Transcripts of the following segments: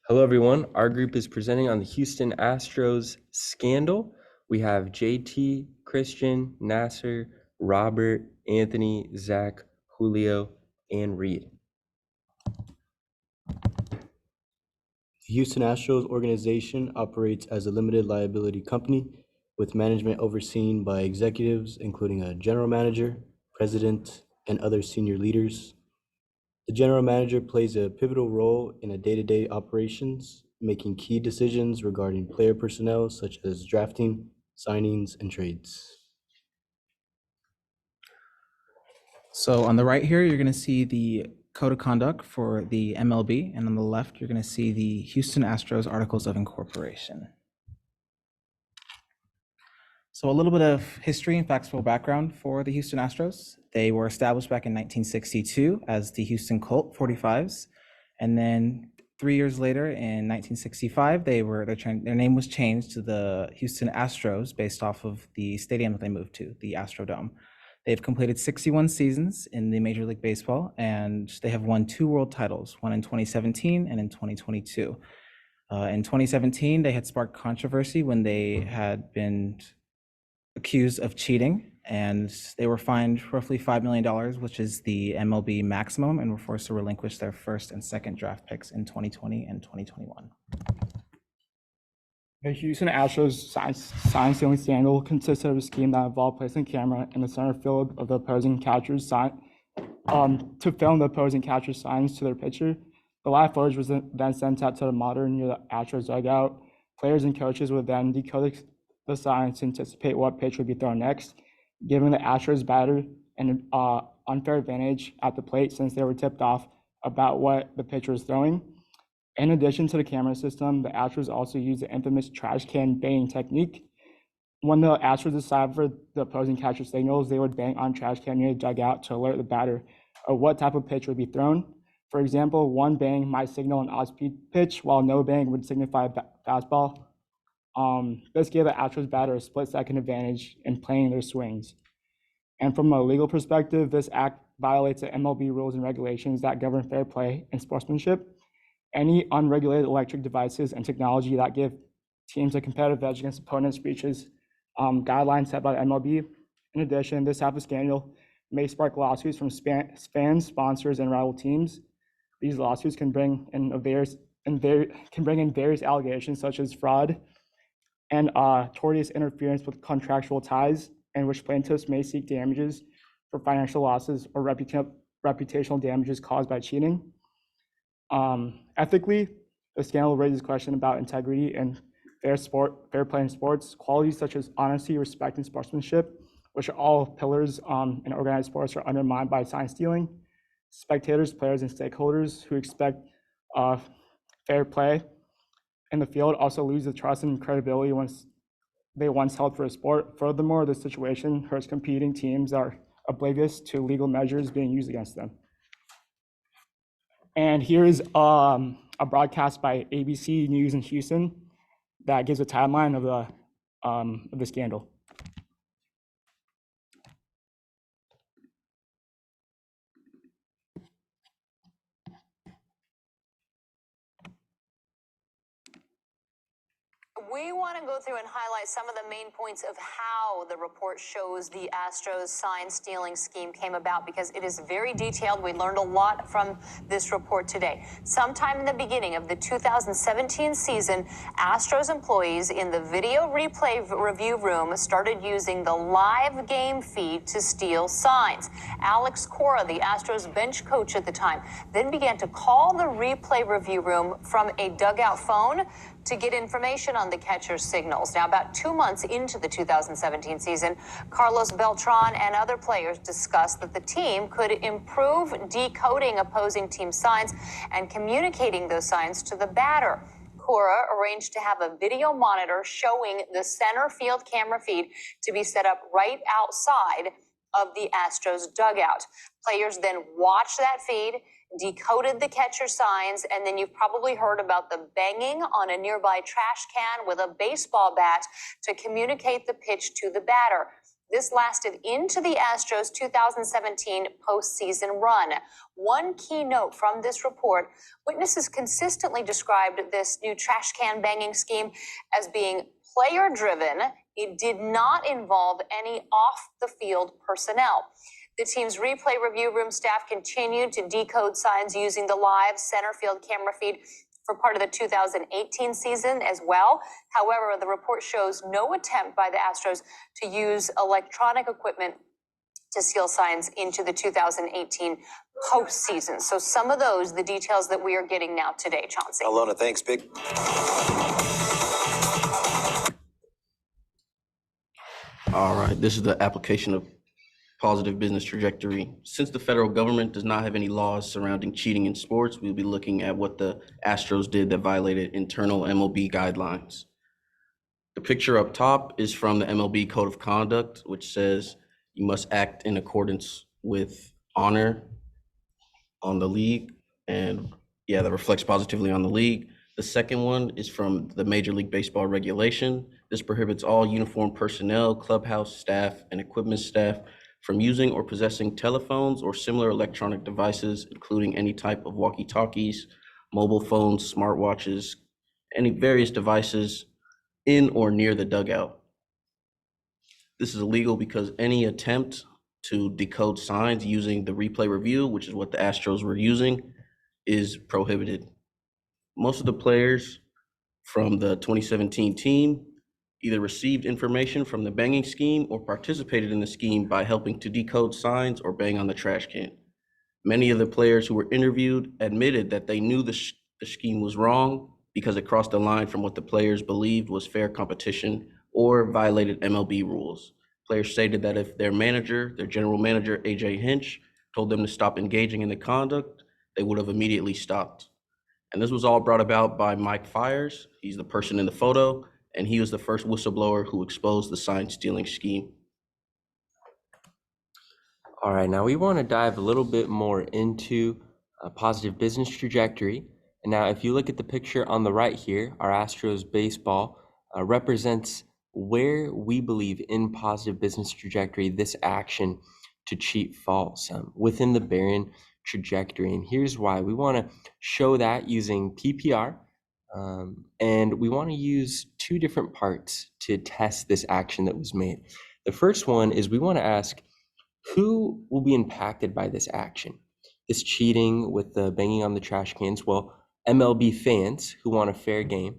Hello, everyone. Our group is presenting on the Houston Astros scandal. We have JT, Christian, Nasser, Robert, Anthony, Zach, Julio, and Reed. The Houston Astros organization operates as a limited liability company with management overseen by executives, including a general manager, president, and other senior leaders. The general manager plays a pivotal role in a day-to-day operations, making key decisions regarding player personnel such as drafting, signings, and trades. So on the right here, you're going to see the code of conduct for the MLB, and on the left, you're going to see the Houston Astros Articles of Incorporation. So a little bit of history and factual background for the Houston Astros. They were established back in 1962 as the Houston Colt 45s, and then 3 years later in 1965, their name was changed to the Houston Astros based off of the stadium that they moved to, the Astrodome. They've completed 61 seasons in the Major League Baseball, and they have won 2 world titles, one in 2017 and in 2022. In 2017, they had sparked controversy when they had been accused of cheating, and they were fined roughly $5 million, which is the MLB maximum, and were forced to relinquish their first and second draft picks in 2020 and 2021. The Houston Astros sign stealing scandal consisted of a scheme that involved placing a camera in the center field of the opposing catcher's sign to film the opposing catcher's signs to their pitcher. The live footage was then sent out to the monitor near the Astros dugout. Players and coaches would then decode the signs to anticipate what pitch would be thrown next, giving the Astros batter an unfair advantage at the plate since they were tipped off about what the pitcher was throwing. In addition to the camera system, the Astros also used the infamous trash can banging technique. When the Astros deciphered the opposing catcher signals, they would bang on trash can near the dugout to alert the batter of what type of pitch would be thrown. For example, one bang might signal an off-speed pitch, while no bang would signify a fastball. This gave the Astros batter a split-second advantage in playing their swings. And from a legal perspective, this act violates the MLB rules and regulations that govern fair play and sportsmanship. Any unregulated electric devices and technology that give teams a competitive edge against opponents breaches guidelines set by the MLB. In addition, this type of scandal may spark lawsuits from fans, sponsors, and rival teams. These lawsuits can bring in various allegations such as fraud and tortious interference with contractual ties, in which plaintiffs may seek damages for financial losses or reputational damages caused by cheating. Ethically, the scandal raises question about integrity and fair play in sports. Qualities such as honesty, respect, and sportsmanship, which are all pillars in organized sports, are undermined by sign stealing. Spectators, players, and stakeholders who expect fair play in the field also lose the trust and credibility they once held for a sport. Furthermore, this situation hurts competing teams that are oblivious to legal measures being used against them. And here is a broadcast by ABC News in Houston that gives a timeline of the scandal. We want to go through and highlight some of the main points of how the report shows the Astros sign stealing scheme came about, because it is very detailed. We learned a lot from this report today. Sometime in the beginning of the 2017 season, Astros employees in the video replay review room started using the live game feed to steal signs. Alex Cora, the Astros bench coach at the time, then began to call the replay review room from a dugout phone to get information on the catcher's signals. Now, about 2 months into the 2017 season, Carlos Beltran and other players discussed that the team could improve decoding opposing team signs and communicating those signs to the batter. Cora arranged to have a video monitor showing the center field camera feed to be set up right outside of the Astros dugout. Players then watched that feed, decoded the catcher signs, and then you've probably heard about the banging on a nearby trash can with a baseball bat to communicate the pitch to the batter. This lasted into the Astros' 2017 postseason run. One key note from this report, witnesses consistently described this new trash can banging scheme as being player-driven. It did not involve any off-the-field personnel. The team's replay review room staff continued to decode signs using the live center field camera feed for part of the 2018 season as well. However, the report shows no attempt by the Astros to use electronic equipment to seal signs into the 2018 postseason. So some of those, the details that we are getting now today, Chauncey. Alona, thanks, Big. All right, this is the application of positive business trajectory. Since the federal government does not have any laws surrounding cheating in sports, we'll be looking at what the Astros did that violated internal MLB guidelines. The picture up top is from the MLB Code of Conduct, which says you must act in accordance with honor on the league. And yeah, that reflects positively on the league. The second one is from the Major League Baseball regulation. This prohibits all uniformed personnel, clubhouse staff, and equipment staff from using or possessing telephones or similar electronic devices, including any type of walkie-talkies, mobile phones, smartwatches, any various devices in or near the dugout. This is illegal because any attempt to decode signs using the replay review, which is what the Astros were using, is prohibited. Most of the players from the 2017 team either received information from the banging scheme or participated in the scheme by helping to decode signs or bang on the trash can. Many of the players who were interviewed admitted that they knew the scheme was wrong because it crossed the line from what the players believed was fair competition or violated MLB rules. Players stated that if their manager, their general manager, AJ Hinch, told them to stop engaging in the conduct, they would have immediately stopped. And this was all brought about by Mike Fires. He's the person in the photo, and he was the first whistleblower who exposed the sign stealing scheme. All right, now we want to dive a little bit more into a positive business trajectory. And now if you look at the picture on the right here, our Astros baseball represents where we believe in positive business trajectory this action to cheat falls within the Barron trajectory. And here's why. We want to show that using PPR. And we want to use two different parts to test this action that was made. The first one is we want to ask, who will be impacted by this action? This cheating with the banging on the trash cans? Well, MLB fans who want a fair game,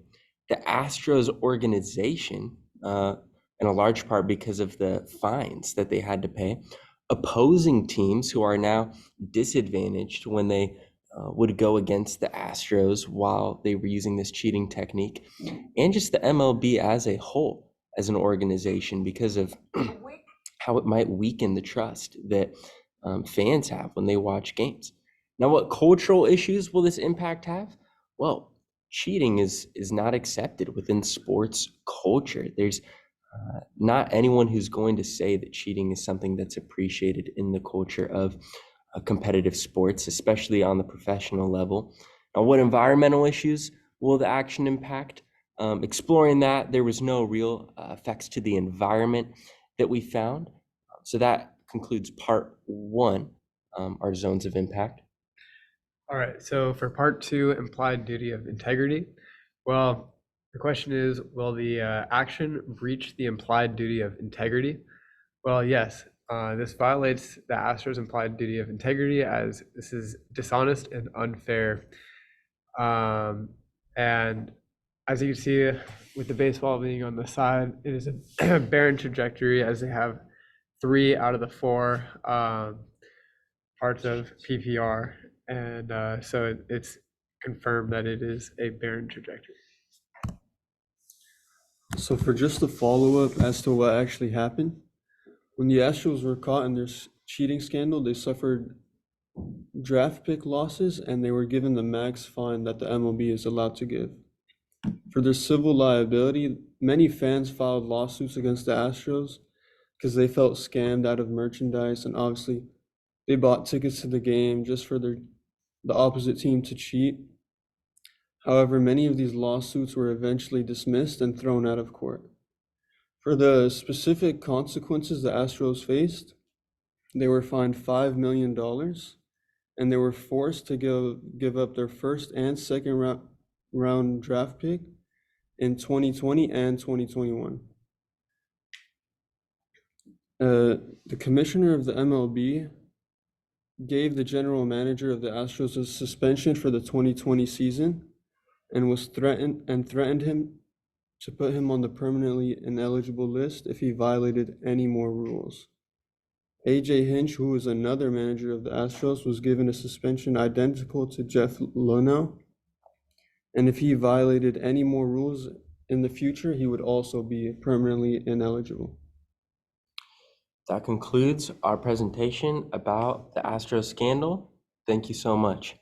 the Astros organization, in a large part because of the fines that they had to pay, opposing teams who are now disadvantaged when they would go against the Astros while they were using this cheating technique, and just the MLB as a whole, as an organization, because of how it might weaken the trust that fans have when they watch games. Now, what cultural issues will this impact have? Well, cheating is not accepted within sports culture. There's not anyone who's going to say that cheating is something that's appreciated in the culture of competitive sports, especially on the professional level. Now, what environmental issues will the action impact? Exploring that, there was no real effects to the environment that we found. So that concludes part one, our zones of impact. All right, so for part two, implied duty of integrity, well, the question is, will the action breach the implied duty of integrity? Well, yes, this violates the Astros' implied duty of integrity, as this is dishonest and unfair. And as you can see with the baseball being on the side, it is a barren trajectory, as they have 3 out of the 4 parts of PPR. And so it's confirmed that it is a barren trajectory. So for just a follow-up as to what actually happened, when the Astros were caught in their cheating scandal, they suffered draft pick losses and they were given the max fine that the MLB is allowed to give. For their civil liability, many fans filed lawsuits against the Astros because they felt scammed out of merchandise, and obviously they bought tickets to the game just for the opposite team to cheat. However, many of these lawsuits were eventually dismissed and thrown out of court. For the specific consequences the Astros faced, they were fined $5 million, and they were forced to give up their first and second round draft pick in 2020 and 2021. The commissioner of the MLB gave the general manager of the Astros a suspension for the 2020 season and threatened him to put him on the permanently ineligible list if he violated any more rules. AJ Hinch, who was another manager of the Astros, was given a suspension identical to Jeff Luhnow, and if he violated any more rules in the future, he would also be permanently ineligible. That concludes our presentation about the Astros scandal. Thank you so much.